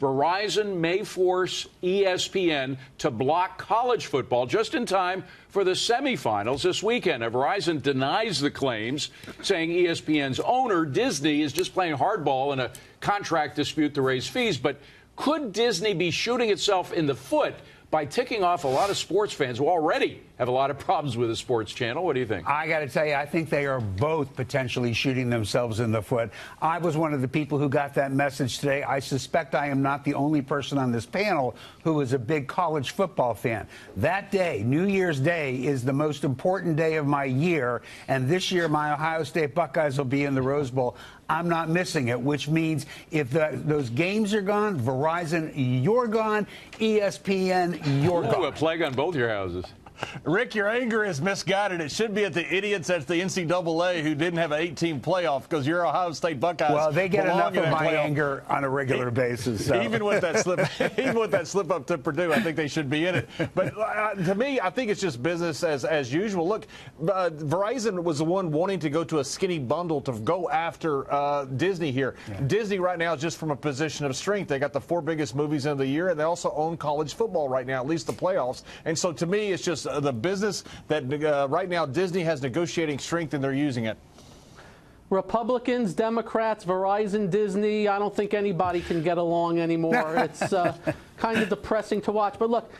Verizon may force ESPN to block college football just in time for the semifinals this weekend. Now, Verizon denies the claims, saying ESPN's owner, Disney, is just playing hardball in a contract dispute to raise fees. But could Disney be shooting itself in the foot by ticking off a lot of sports fans who already have a lot of problems with the sports channel? What do you think? I got to tell you, I think they are both potentially shooting themselves in the foot. I was one of the people who got that message today. I suspect I am not the only person on this panel who is a big college football fan. That day, New Year's Day, is the most important day of my year, and this year my Ohio State Buckeyes will be in the Rose Bowl. I'm not missing it, which means if those games are gone, Verizon, you're gone, ESPN, you're gone. A plague on both your houses. Rick, your anger is misguided. It should be at the idiots at the NCAA who didn't have an 8-team playoff because your Ohio State Buckeyes. Well, they get enough of my anger on a regular basis. So. Even with that slip up to Purdue, I think they should be in it. But to me, I think it's just business as usual. Look, Verizon was the one wanting to go to a skinny bundle to go after Disney here. Yeah. Disney right now is just from a position of strength. They got the 4 biggest movies of the year, and they also own college football right now, at least the playoffs. And so to me, it's just the business that right now Disney has negotiating strength and they're using it. Republicans, Democrats, Verizon, Disney, I don't think anybody can get along anymore. It's kind of depressing to watch. But look,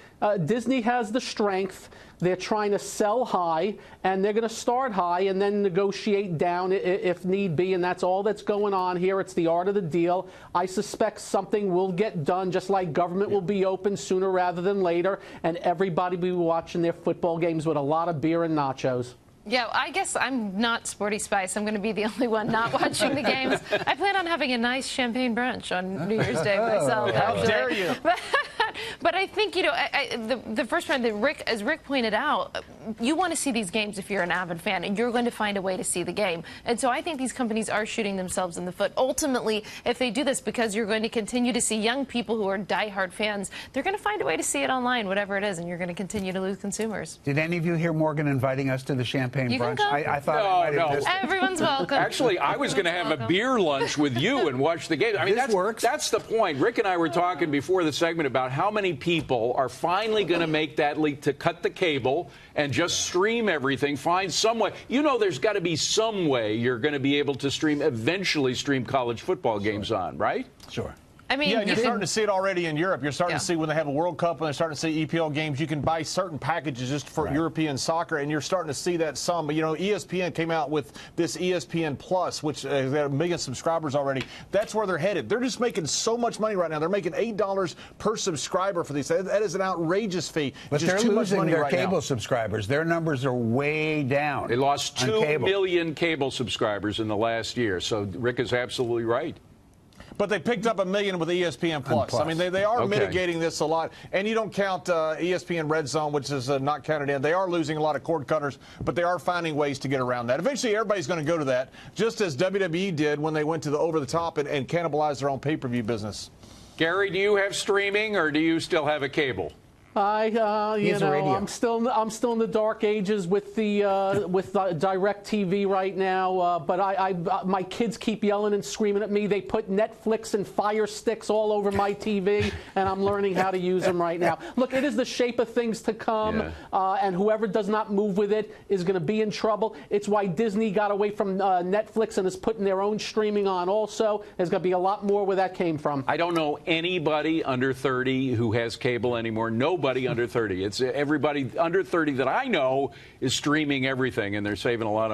Disney has the strength. They're trying to sell high, and they're going to start high and then negotiate down if need be, and that's all that's going on here. It's the art of the deal. I suspect something will get done, just like government will be open sooner rather than later, and everybody will be watching their football games with a lot of beer and nachos. Yeah, I guess I'm not Sporty Spice. I'm going to be the only one not watching the games. I plan on having a nice champagne brunch on New Year's Day myself. How dare you? But I think, you know, the first point that as Rick pointed out, you want to see these games if you're an avid fan, and you're going to find a way to see the game. And so I think these companies are shooting themselves in the foot. Ultimately, if they do this, because you're going to continue to see young people who are diehard fans, they're going to find a way to see it online, whatever it is, and you're going to continue to lose consumers. Did any of you hear Morgan inviting us to the champagne brunch? I thought no. Everyone's welcome. Actually, I was going to have a beer lunch with you and watch the game. I mean, that's the point. Rick and I were talking before the segment about how many people are finally going to make that leap to cut the cable and just stream everything. Find some way. You know, there's got to be some way you're going to be able to eventually stream college football games on, right? Sure. I mean, yeah, you're starting to see it already in Europe. You're starting to see when they have a World Cup and they're starting to see EPL games, you can buy certain packages just for European soccer, and you're starting to see that some. You know, ESPN came out with this ESPN Plus, which has got 1 million subscribers already. That's where they're headed. They're just making so much money right now. They're making $8 per subscriber for these. That is an outrageous fee. But they're losing their cable subscribers. Their numbers are way down. They lost 2 million cable subscribers in the last year. So Rick is absolutely right. But they picked up 1 million with ESPN Plus. I mean, they are mitigating this a lot. And you don't count ESPN Red Zone, which is not counted in. They are losing a lot of cord cutters, but they are finding ways to get around that. Eventually, everybody's going to go to that, just as WWE did when they went to the over-the-top and cannibalized their own pay-per-view business. Gary, do you have streaming, or do you still have a cable? You know, I'm still in the dark ages with the direct TV right now. But my kids keep yelling and screaming at me. They put Netflix and Fire Sticks all over my TV, and I'm learning how to use them right now. Look, it is the shape of things to come, and whoever does not move with it is going to be in trouble. It's why Disney got away from Netflix and is putting their own streaming on also. There's going to be a lot more where that came from. I don't know anybody under 30 who has cable anymore. Nobody under 30. It's everybody under 30 that I know is streaming everything, and they're saving a lot of